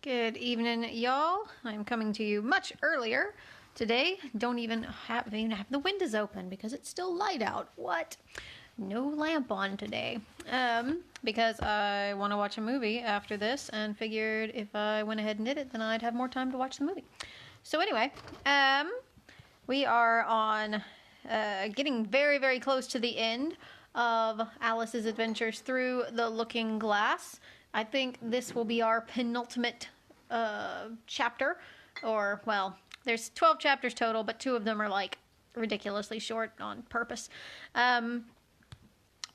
Good evening, y'all. I'm coming to you much earlier today. Don't even have the windows open because it's still light out. What? No lamp on today. Because I want to watch a movie after this and figured if I went ahead and did it, then I'd have more time to watch the movie. So anyway, we are on getting very, very close to the end of Alice's adventures through the Looking Glass. I think this will be our penultimate chapter, or, well, there's 12 chapters total, but 2 of them are, like, ridiculously short on purpose.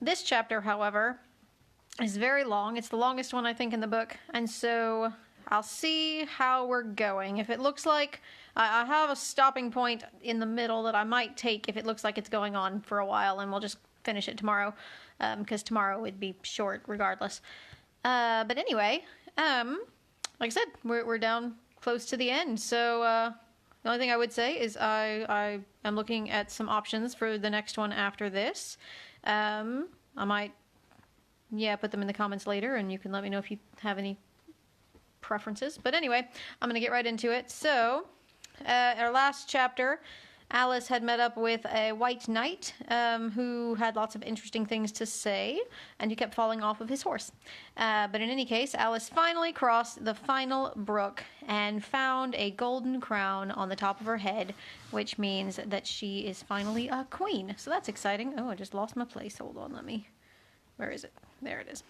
This chapter, however, is very long. It's the longest one, I think, in the book, and so I'll see how we're going. If it looks like I have a stopping point in the middle that I might take if it looks like it's going on for a while, and we'll just finish it tomorrow, because tomorrow would be short regardless. But anyway, like I said, we're down close to the end, so the only thing I would say is I am looking at some options for the next one after this. I might, put them in the comments later, and you can let me know if you have any preferences. But anyway, I'm going to get right into it. So, our last chapter, Alice had met up with a white knight who had lots of interesting things to say, and he kept falling off of his horse. But in any case, Alice finally crossed the final brook and found a golden crown on the top of her head, which means that she is finally a queen. So that's exciting. Oh, I just lost my place. Hold on, where is it? There it is.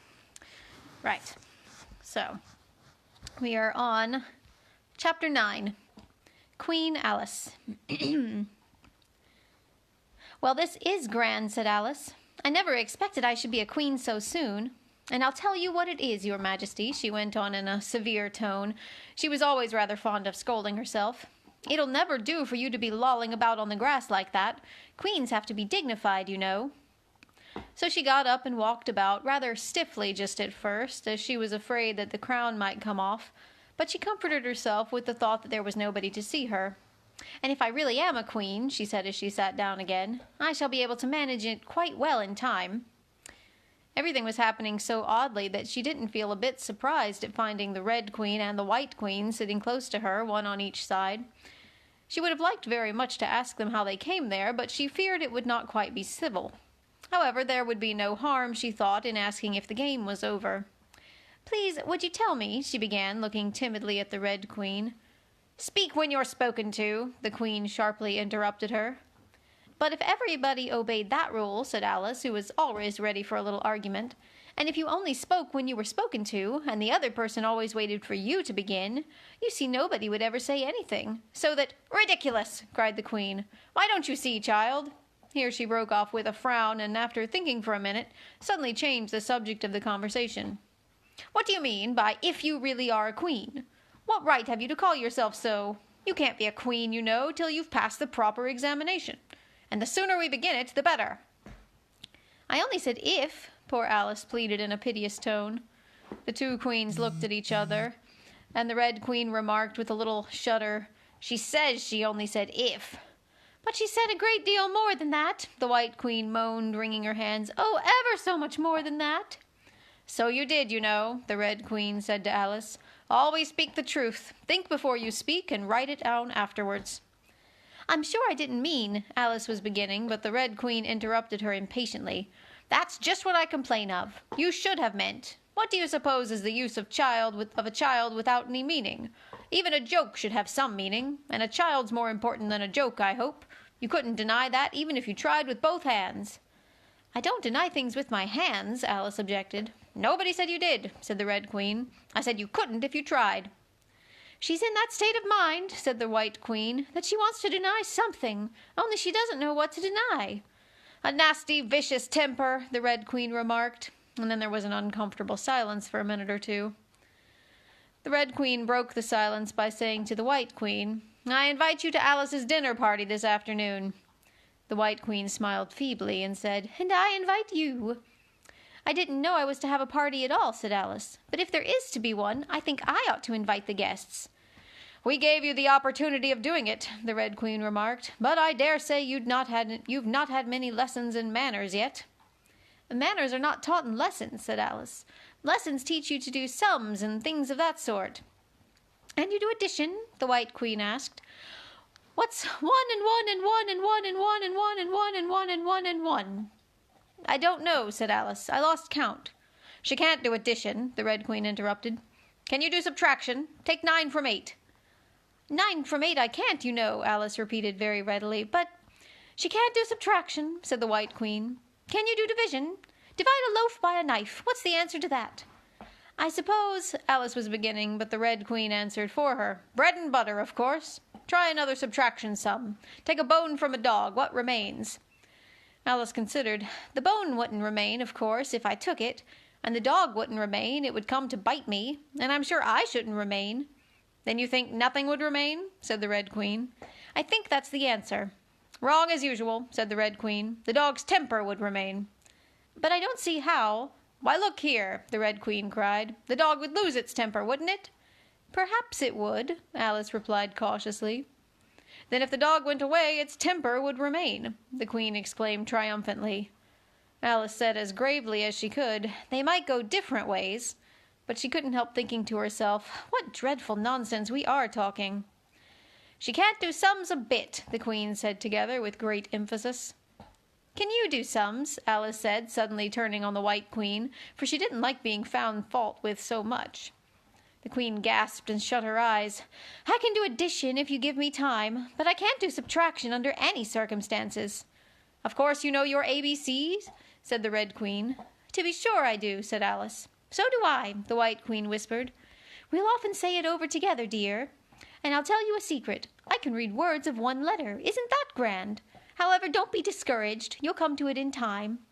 Right. So, we are on Chapter 9. Queen Alice. Well, this is grand, said Alice. I never expected I should be a queen so soon. And I'll tell you what it is, your majesty, she went on in a severe tone. She was always rather fond of scolding herself. It'll never do for you to be lolling about on the grass like that. Queens have to be dignified, you know. So she got up and walked about, rather stiffly just at first, as she was afraid that the crown might come off. But she comforted herself with the thought that there was nobody to see her. And if I really am a queen, she said as she sat down again, I shall be able to manage it quite well in time. Everything was happening so oddly that she didn't feel a bit surprised at finding the Red Queen and the White Queen sitting close to her, one on each side. She would have liked very much to ask them how they came there, but she feared it would not quite be civil. However, there would be no harm, she thought, in asking if the game was over. Please, would you tell me, she began, looking timidly at the Red Queen. Speak when you're spoken to, the Queen sharply interrupted her. But if everybody obeyed that rule, said Alice, who was always ready for a little argument, and if you only spoke when you were spoken to, and the other person always waited for you to begin, you see nobody would ever say anything. So that— Ridiculous, cried the Queen. Why don't you see, child? Here she broke off with a frown, and after thinking for a minute, suddenly changed the subject of the conversation. What do you mean by if you really are a queen? What right have you to call yourself so? You can't be a queen, you know, till you've passed the proper examination. And the sooner we begin it, the better. I only said if, poor Alice pleaded in a piteous tone. The 2 queens looked at each other, and the Red Queen remarked with a little shudder, She says she only said if. But she said a great deal more than that, the White Queen moaned, wringing her hands. Oh, ever so much more than that. So you did, you know, the Red Queen said to Alice. Always speak the truth. Think before you speak and write it down afterwards. I'm sure I didn't mean, Alice was beginning, but the Red Queen interrupted her impatiently. That's just what I complain of. You should have meant. What do you suppose is the use of a child without any meaning? Even a joke should have some meaning, and a child's more important than a joke, I hope. You couldn't deny that, even if you tried with both hands. I don't deny things with my hands, Alice objected. Nobody said you did, said the Red Queen. I said you couldn't if you tried. She's in that state of mind, said the White Queen, that she wants to deny something, only she doesn't know what to deny. A nasty, vicious temper, the Red Queen remarked, and then there was an uncomfortable silence for a minute or two. The Red Queen broke the silence by saying to the White Queen, I invite you to Alice's dinner party this afternoon. The White Queen smiled feebly and said, And I invite you. I didn't know I was to have a party at all, said Alice. But if there is to be one, I think I ought to invite the guests. We gave you the opportunity of doing it, the Red Queen remarked, but I dare say you've not had many lessons in manners yet. Manners are not taught in lessons, said Alice. Lessons teach you to do sums and things of that sort. "And you do addition?" the White Queen asked. "What's 1 and 1 and 1 and 1 and 1 and 1 and 1 and 1 and 1 and 1? "I don't know," said Alice. "I lost count." "She can't do addition," the Red Queen interrupted. "Can you do subtraction? Take 9 from 8. 9 from 8 I can't, you know," Alice repeated very readily. "But she can't do subtraction," said the White Queen. "Can you do division? Divide a loaf by a knife. What's the answer to that?" "I suppose," Alice was beginning, but the Red Queen answered for her. "Bread and butter, of course. Try another subtraction sum. Take a bone from a dog. What remains?" Alice considered. "The bone wouldn't remain, of course, if I took it, and the dog wouldn't remain. It would come to bite me, and I'm sure I shouldn't remain." "Then you think nothing would remain?" said the Red Queen. "I think that's the answer." "Wrong as usual," said the Red Queen. "The dog's temper would remain." "But I don't see how." "Why, look here," the Red Queen cried. "The dog would lose its temper, wouldn't it?" "Perhaps it would," Alice replied cautiously. "Then if the dog went away, its temper would remain," the Queen exclaimed triumphantly. Alice said as gravely as she could, "They might go different ways," but she couldn't help thinking to herself, "What dreadful nonsense we are talking." "She can't do sums a bit," the Queen said together with great emphasis. "Can you do sums?" Alice said, suddenly turning on the White Queen, for she didn't like being found fault with so much. The Queen gasped and shut her eyes. "I can do addition if you give me time, but I can't do subtraction under any circumstances." "Of course you know your ABCs?" said the Red Queen. "To be sure I do," said Alice. "So do I," the White Queen whispered. "We'll often say it over together, dear. And I'll tell you a secret. I can read words of 1 letter. Isn't that grand? However, don't be discouraged. You'll come to it in time."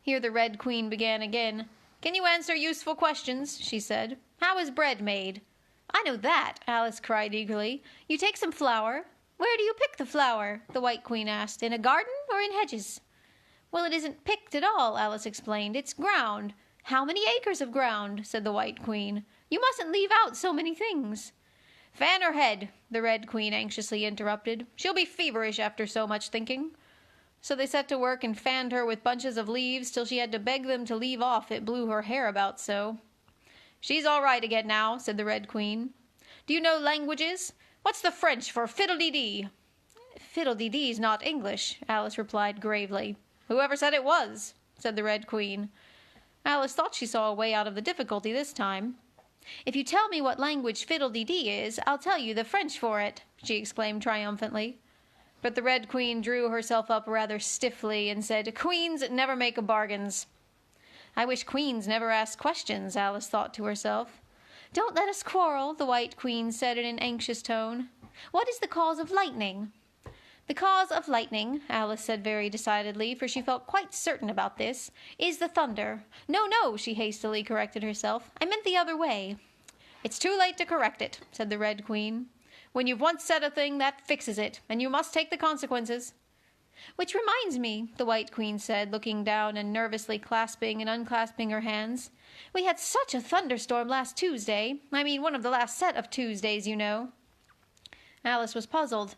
Here the Red Queen began again. "Can you answer useful questions?" she said. "How is bread made?" "I know that," Alice cried eagerly. "You take some flour." "Where do you pick the flour?" the White Queen asked. "In a garden or in hedges?" "Well, it isn't picked at all," Alice explained. "It's ground." "How many acres of ground?" said the White Queen. "You mustn't leave out so many things." "Fan her head," the Red Queen anxiously interrupted. "She'll be feverish after so much thinking." So they set to work and fanned her with bunches of leaves till she had to beg them to leave off, it blew her hair about so. "She's all right again now," said the Red Queen. "Do you know languages? What's the French for fiddle-dee-dee?" "Fiddle-dee-dee's not English," Alice replied gravely. "Whoever said it was?" said the Red Queen. Alice thought she saw a way out of the difficulty this time. "If you tell me what language fiddle-dee-dee is, I'll tell you the French for it," she exclaimed triumphantly. But the Red Queen drew herself up rather stiffly and said, "Queens never make bargains." "I wish queens never asked questions," Alice thought to herself. "Don't let us quarrel," the White Queen said in an anxious tone. "What is the cause of lightning?" "The cause of lightning," Alice said very decidedly, for she felt quite certain about this, "is the thunder." No, she hastily corrected herself. "I meant the other way." "It's too late to correct it," said the Red Queen. "When you've once said a thing, that fixes it, and you must take the consequences." "Which reminds me," the White Queen said, looking down and nervously clasping and unclasping her hands. "We had such a thunderstorm last Tuesday. I mean, one of the last set of Tuesdays, you know." Alice was puzzled.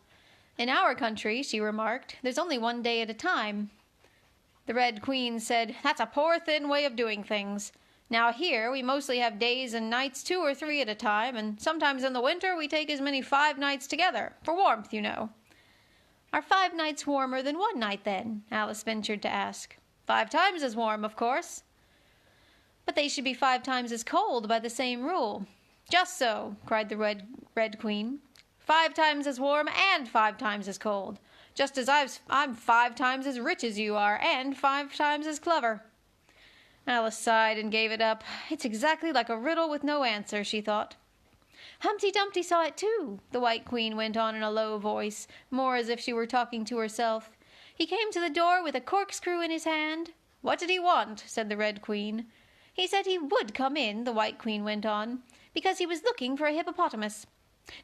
"In our country," she remarked, "there's only 1 day at a time." The Red Queen said, "That's a poor thin way of doing things. Now here we mostly have days and nights 2 or 3 at a time, and sometimes in the winter we take as many 5 nights together, for warmth, you know." "Are 5 nights warmer than 1 night, then?" Alice ventured to ask. 5 times as warm, of course." "But they should be 5 times as cold by the same rule." "Just so," cried the Red Queen. 5 times as warm and 5 times as cold. Just as I'm 5 times as rich as you are, and 5 times as clever." Alice sighed and gave it up. "It's exactly like a riddle with no answer," she thought. "Humpty Dumpty saw it too," the White Queen went on in a low voice, more as if she were talking to herself. "He came to the door with a corkscrew in his hand." "What did he want?" said the Red Queen. "He said he would come in," the White Queen went on, "because he was looking for a hippopotamus.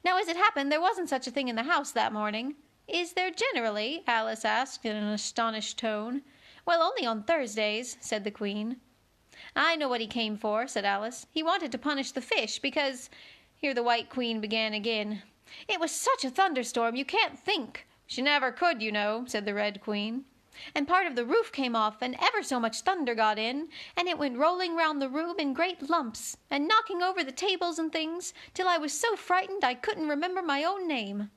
Now, as it happened, there wasn't such a thing in the house that morning." "Is there generally?" Alice asked in an astonished tone. "Well, only on Thursdays," said the Queen. "I know what he came for," said Alice. "He wanted to punish the fish because—" Here the White Queen began again. "It was such a thunderstorm, you can't think." "She never could, you know," said the Red Queen. and part of the roof came off, and ever so much thunder got in, and it went rolling round the room in great lumps, and knocking over the tables and things, till I was so frightened I couldn't remember my own name.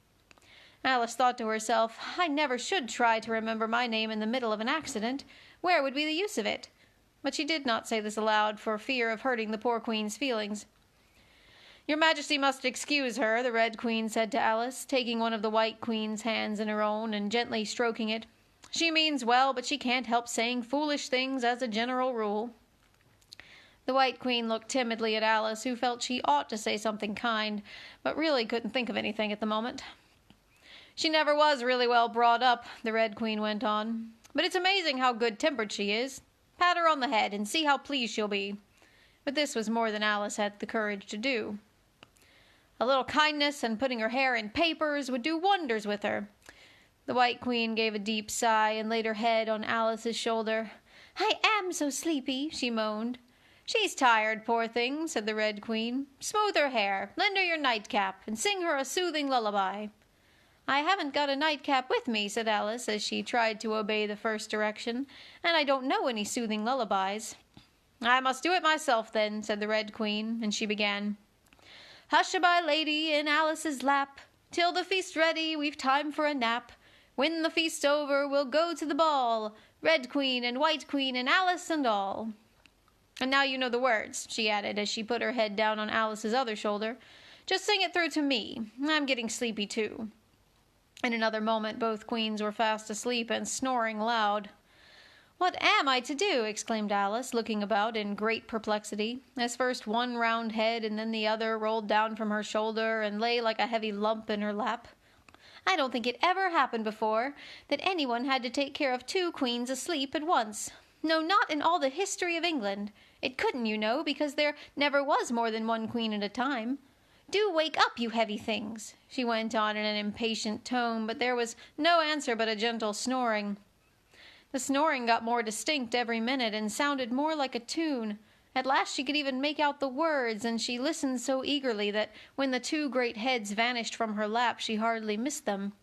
Alice thought to herself, I never should try to remember my name in the middle of an accident. Where would be the use of it? But she did not say this aloud, for fear of hurting the poor Queen's feelings. Your Majesty must excuse her, the Red Queen said to Alice, taking one of the White Queen's hands in her own and gently stroking it. She means well, but she can't help saying foolish things as a general rule. The White Queen looked timidly at Alice, who felt she ought to say something kind, but really couldn't think of anything at the moment. She never was really well brought up, the Red Queen went on, but it's amazing how good-tempered she is. Pat her on the head and see how pleased she'll be. But this was more than Alice had the courage to do. A little kindness and putting her hair in papers would do wonders with her. The White Queen gave a deep sigh and laid her head on Alice's shoulder. I am so sleepy, she moaned. She's tired, poor thing, said the Red Queen. Smooth her hair, lend her your nightcap, and sing her a soothing lullaby. I haven't got a nightcap with me, said Alice, as she tried to obey the first direction, and I don't know any soothing lullabies. I must do it myself, then, said the Red Queen, and she began. Hush-a-bye, lady, in Alice's lap. Till the feast ready, we've time for a nap. When the feast's over, we'll go to the ball. Red Queen and White Queen and Alice and all. And now you know the words, she added, as she put her head down on Alice's other shoulder. Just sing it through to me. I'm getting sleepy, too. In another moment, both queens were fast asleep and snoring loud. What am I to do? Exclaimed Alice, looking about in great perplexity, as first one round head and then the other rolled down from her shoulder and lay like a heavy lump in her lap. I don't think it ever happened before that anyone had to take care of two queens asleep at once. No, not in all the history of England. It couldn't, you know, because there never was more than one queen at a time. Do wake up, you heavy things, she went on in an impatient tone, but there was no answer but a gentle snoring. The snoring got more distinct every minute and sounded more like a tune. At last she could even make out the words, and she listened so eagerly that when the two great heads vanished from her lap, she hardly missed them.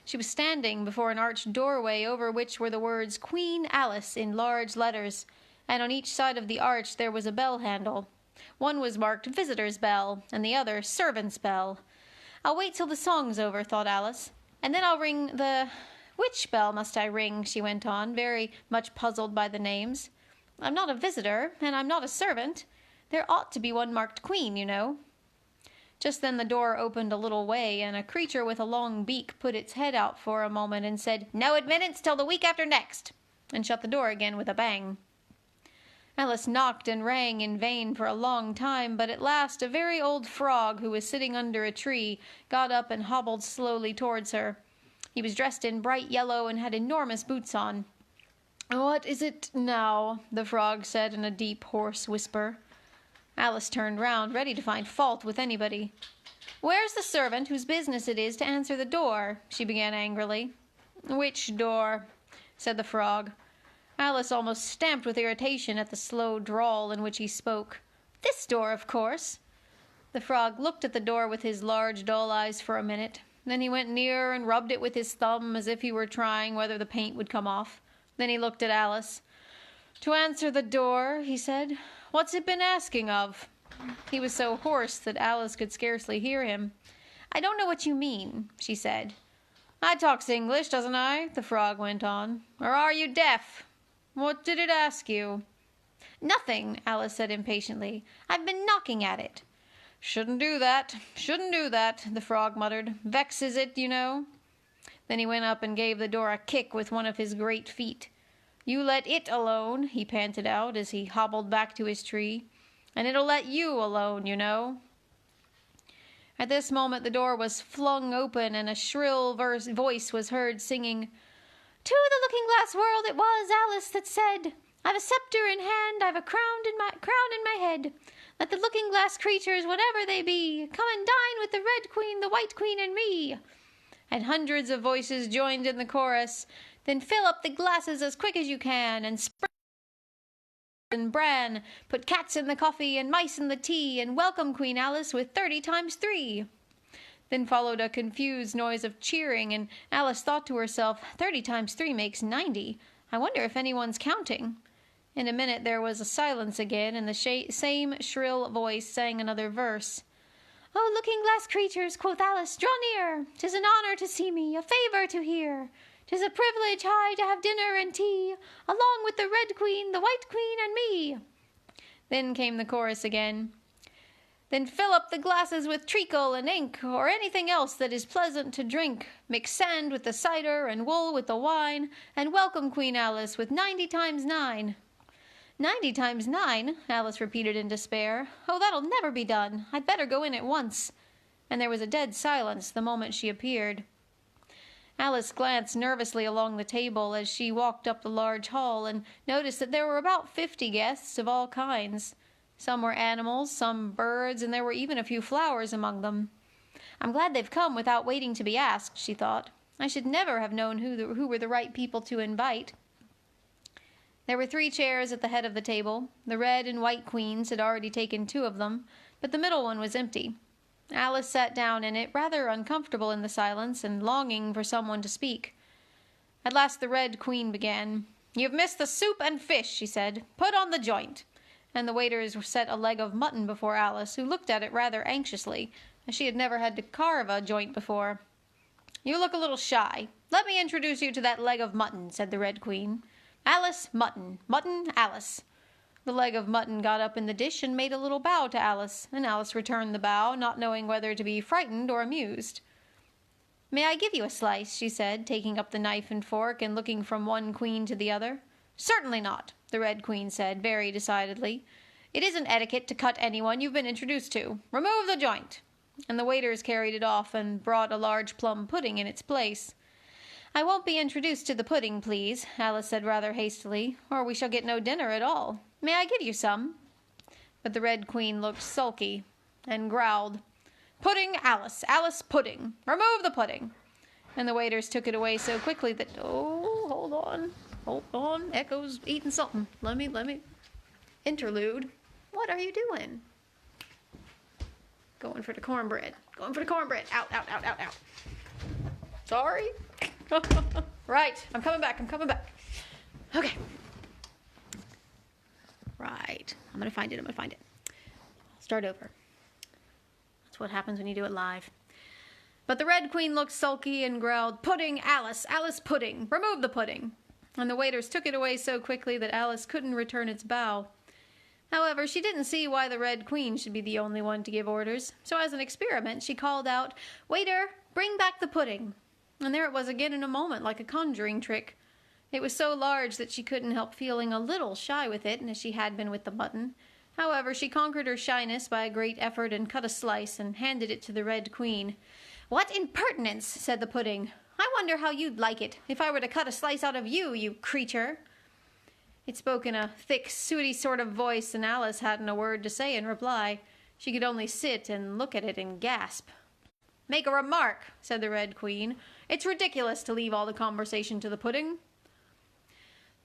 She was standing before an arched doorway over which were the words Queen Alice in large letters, and on each side of the arch there was a bell handle. One was marked Visitor's Bell, and the other Servant's Bell. I'll wait till the song's over, thought Alice, and then I'll ring the... Which bell must I ring? She went on, very much puzzled by the names. I'm not a visitor, and I'm not a servant. There ought to be one marked Queen, you know. Just then the door opened a little way, and a creature with a long beak put its head out for a moment and said, No admittance till the week after next, and shut the door again with a bang. Alice knocked and rang in vain for a long time, but at last a very old frog who was sitting under a tree got up and hobbled slowly towards her. He was dressed in bright yellow and had enormous boots on. What is it now? The frog said in a deep, hoarse whisper. Alice turned round, ready to find fault with anybody. Where's the servant whose business it is to answer the door? She began angrily. Which door? Said the frog. Alice almost stamped with irritation at the slow drawl in which he spoke. This door, of course. The frog looked at the door with his large, dull eyes for a minute. Then he went nearer and rubbed it with his thumb as if he were trying whether the paint would come off. Then he looked at Alice. To answer the door, he said. What's it been asking of? He was so hoarse that Alice could scarcely hear him. I don't know what you mean, she said. I talks English, doesn't I? The frog went on. Or are you deaf? What did it ask you? Nothing, Alice said impatiently. I've been knocking at it. Shouldn't do that, the frog muttered. Vexes it, you know. Then he went up and gave the door a kick with one of his great feet. You let it alone, he panted out as he hobbled back to his tree, and it'll let you alone, you know. At this moment the door was flung open, and a shrill voice was heard singing, To the looking-glass world it was Alice that said, I've a sceptre in hand, I've a crown in my head. Let the looking-glass creatures, whatever they be, come and dine with the Red Queen, the White Queen, and me. And hundreds of voices joined in the chorus. Then fill up the glasses as quick as you can, and spread and bran, put cats in the coffee and mice in the tea, and welcome Queen Alice with 30 times 3. Then followed a confused noise of cheering, and Alice thought to herself, 30 times 3 makes 90. I wonder if anyone's counting. In a minute there was a silence again, and the same shrill voice sang another verse. "O looking-glass creatures," quoth Alice, "draw near. 'Tis an honour to see me, a favour to hear. 'Tis a privilege high to have dinner and tea, along with the Red Queen, the White Queen, and me." Then came the chorus again. "Then fill up the glasses with treacle and ink, or anything else that is pleasant to drink. Mix sand with the cider, and wool with the wine, and welcome Queen Alice with 90 times 9. 90 times 9, Alice repeated in despair. "Oh, that'll never be done. I'd better go in at once." And there was a dead silence the moment she appeared. Alice glanced nervously along the table as she walked up the large hall, and noticed that there were about 50 guests of all kinds. Some were animals, some birds, and there were even a few flowers among them. "I'm glad they've come without waiting to be asked," she thought. "I should never have known who were the right people to invite." There were 3 chairs at the head of the table. The Red and White Queens had already taken 2 of them, but the middle one was empty. Alice sat down in it, rather uncomfortable in the silence, and longing for someone to speak. At last the Red Queen began. "You've missed the soup and fish," she said. "Put on the joint." And the waiters set a leg of mutton before Alice, who looked at it rather anxiously, as she had never had to carve a joint before. "You look a little shy. Let me introduce you to that leg of mutton," said the Red Queen. "Alice, mutton. Mutton, Alice." The leg of mutton got up in the dish and made a little bow to Alice, and Alice returned the bow, not knowing whether to be frightened or amused. "May I give you a slice?" she said, taking up the knife and fork and looking from one queen to the other. "Certainly not," the Red Queen said, very decidedly. "It isn't etiquette to cut anyone you've been introduced to. Remove the joint." And the waiters carried it off and brought a large plum pudding in its place. "I won't be introduced to the pudding, please," Alice said rather hastily, "or we shall get no dinner at all. May I give you some?" But the Red Queen looked sulky and growled, "Pudding, Alice, Alice, pudding. Remove the pudding." And the waiters took it away so quickly that, hold on, Echo's eating something. Let me, interlude. What are you doing? Going for the cornbread. Out. Sorry. Right, I'm coming back. Okay. Right, I'm gonna find it. I'll start over. That's what happens when you do it live. But the Red Queen looked sulky and growled, "Pudding, Alice, Alice, pudding. Remove the pudding." And the waiters took it away so quickly that Alice couldn't return its bow. However, she didn't see why the Red Queen should be the only one to give orders, so as an experiment she called out, "Waiter, bring back the pudding." And there it was again in a moment, like a conjuring trick. It was so large that she couldn't help feeling a little shy with it, as she had been with the mutton. However, she conquered her shyness by a great effort and cut a slice and handed it to the Red Queen. "What impertinence!" said the pudding. "I wonder how you'd like it if I were to cut a slice out of you, you creature." It spoke in a thick, sooty sort of voice, and Alice hadn't a word to say in reply. She could only sit and look at it and gasp. "Make a remark," said the Red Queen. "It's ridiculous to leave all the conversation to the pudding."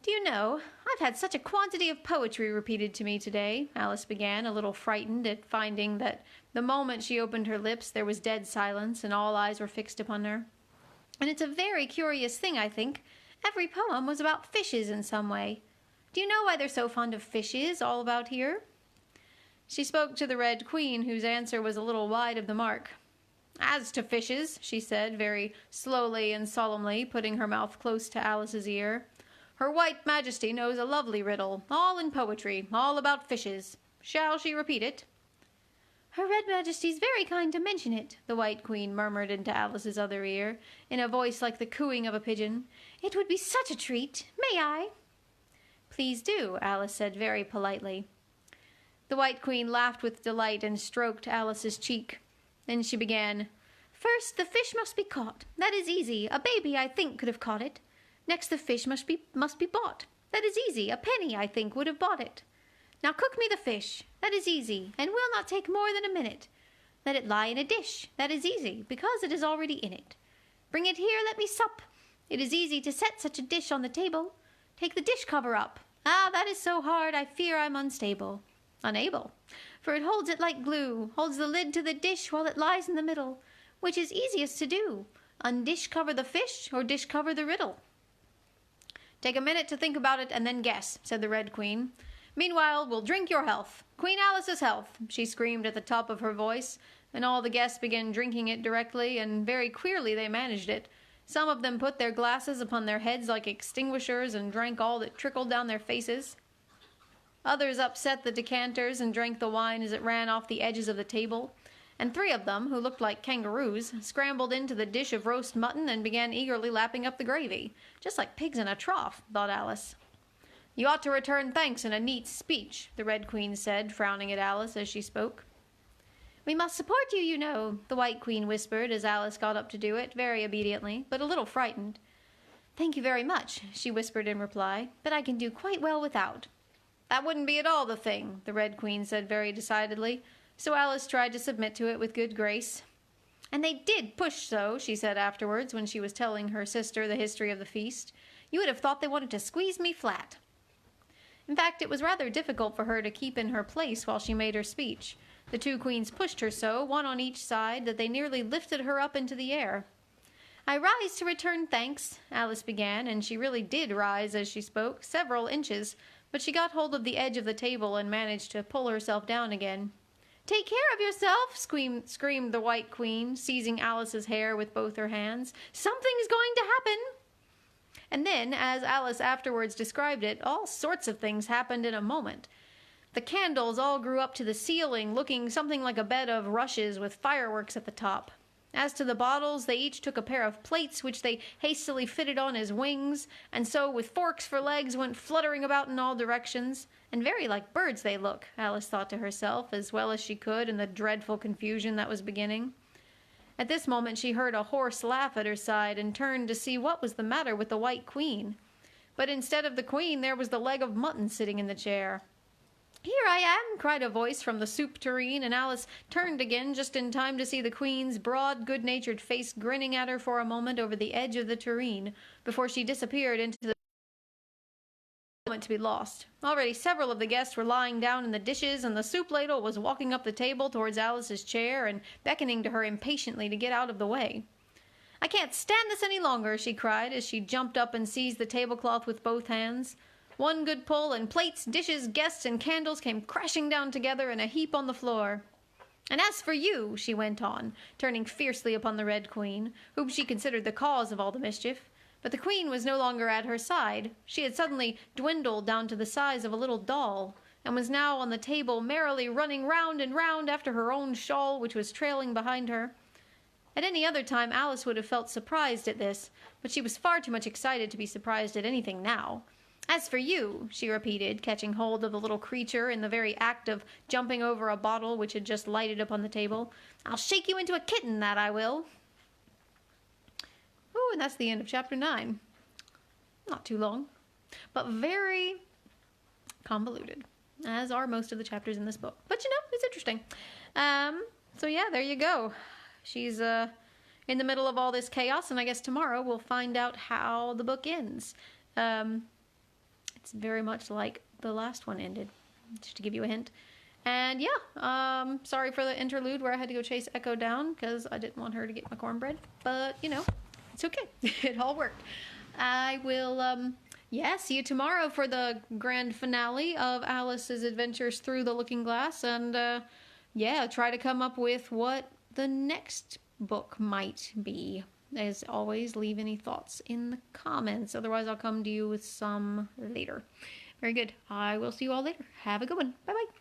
"Do you know, I've had such a quantity of poetry repeated to me today," Alice began, a little frightened at finding that the moment she opened her lips there was dead silence and all eyes were fixed upon her. "And it's a very curious thing, I think. Every poem was about fishes in some way. Do you know why they're so fond of fishes all about here?" She spoke to the Red Queen, whose answer was a little wide of the mark. "As to fishes," she said, very slowly and solemnly, putting her mouth close to Alice's ear, "Her White Majesty knows a lovely riddle, all in poetry, all about fishes. Shall she repeat it?" "Her Red Majesty's very kind to mention it," the White Queen murmured into Alice's other ear, in a voice like the cooing of a pigeon. "It would be such a treat. May I?" "Please do," Alice said very politely. The White Queen laughed with delight and stroked Alice's cheek. Then she began, "First, the fish must be caught. That is easy. A baby, I think, could have caught it. Next, the fish must be bought. That is easy. A penny, I think, would have bought it. Now cook me the fish. That is easy, and will not take more than a minute. Let it lie in a dish. That is easy, because it is already in it. Bring it here, let me sup. It is easy to set such a dish on the table. Take the dish cover up. Ah, that is so hard, I fear I'm unstable. Unable, for it holds it like glue, holds the lid to the dish while it lies in the middle. Which is easiest to do? Undish cover the fish or dish cover the riddle? Take a minute to think about it and then guess, said the Red Queen. Meanwhile, we'll drink your health. Queen Alice's health, she screamed at the top of her voice, and all the guests began drinking it directly, and very queerly they managed it. Some of them put their glasses upon their heads like extinguishers and drank all that trickled down their faces. Others upset the decanters and drank the wine as it ran off the edges of the table, and 3 of them, who looked like kangaroos, scrambled into the dish of roast mutton and began eagerly lapping up the gravy. Just like pigs in a trough, thought Alice. You ought to return thanks in a neat speech, the Red Queen said, frowning at Alice as she spoke. We must support you, you know, the White Queen whispered as Alice got up to do it, very obediently, but a little frightened. Thank you very much, she whispered in reply, but I can do quite well without. That wouldn't be at all the thing, the Red Queen said very decidedly, so Alice tried to submit to it with good grace. And they did push so, she said afterwards when she was telling her sister the history of the feast. You would have thought they wanted to squeeze me flat. In fact, it was rather difficult for her to keep in her place while she made her speech. The 2 queens pushed her so, one on each side, that they nearly lifted her up into the air. I rise to return thanks, Alice began, and she really did rise as she spoke, several inches, but she got hold of the edge of the table and managed to pull herself down again. Take care of yourself, screamed the White Queen, seizing Alice's hair with both her hands. Something's going to happen. And then, as Alice afterwards described it, all sorts of things happened in a moment. The candles all grew up to the ceiling, looking something like a bed of rushes with fireworks at the top. As to the bottles, they each took a pair of plates which they hastily fitted on as wings, and so with forks for legs went fluttering about in all directions. And very like birds they look, Alice thought to herself, as well as she could in the dreadful confusion that was beginning. At this moment she heard a hoarse laugh at her side and turned to see what was the matter with the White Queen. But instead of the Queen there was the leg of mutton sitting in the chair. Here I am, cried a voice from the soup tureen, and Alice turned again just in time to see the Queen's broad, good-natured face grinning at her for a moment over the edge of the tureen, before she disappeared into the moment to be lost. Already several of the guests were lying down in the dishes, and the soup ladle was walking up the table towards Alice's chair and beckoning to her impatiently to get out of the way. I can't stand this any longer, she cried as she jumped up and seized the tablecloth with both hands. One good pull, and plates, dishes, guests, and candles came crashing down together in a heap on the floor. And as for you, she went on, turning fiercely upon the Red Queen, whom she considered the cause of all the mischief. But the Queen was no longer at her side. She had suddenly dwindled down to the size of a little doll, and was now on the table merrily running round and round after her own shawl, which was trailing behind her. At any other time Alice would have felt surprised at this, but she was far too much excited to be surprised at anything now. As for you, she repeated, catching hold of the little creature in the very act of jumping over a bottle which had just lighted upon the table, I'll shake you into a kitten, that I will. Oh, and that's the end of chapter 9. Not too long, but very convoluted, as are most of the chapters in this book. But, it's interesting. So yeah, there you go. She's in the middle of all this chaos, and I guess tomorrow we'll find out how the book ends. It's very much like the last one ended, just to give you a hint. And yeah, sorry for the interlude where I had to go chase Echo down because I didn't want her to get my cornbread. But, it's okay. It all worked. I will, see you tomorrow for the grand finale of Alice's adventures through the Looking Glass. And, try to come up with what the next book might be. As always, leave any thoughts in the comments. Otherwise, I'll come to you with some later. Very good. I will see you all later. Have a good one. Bye-bye.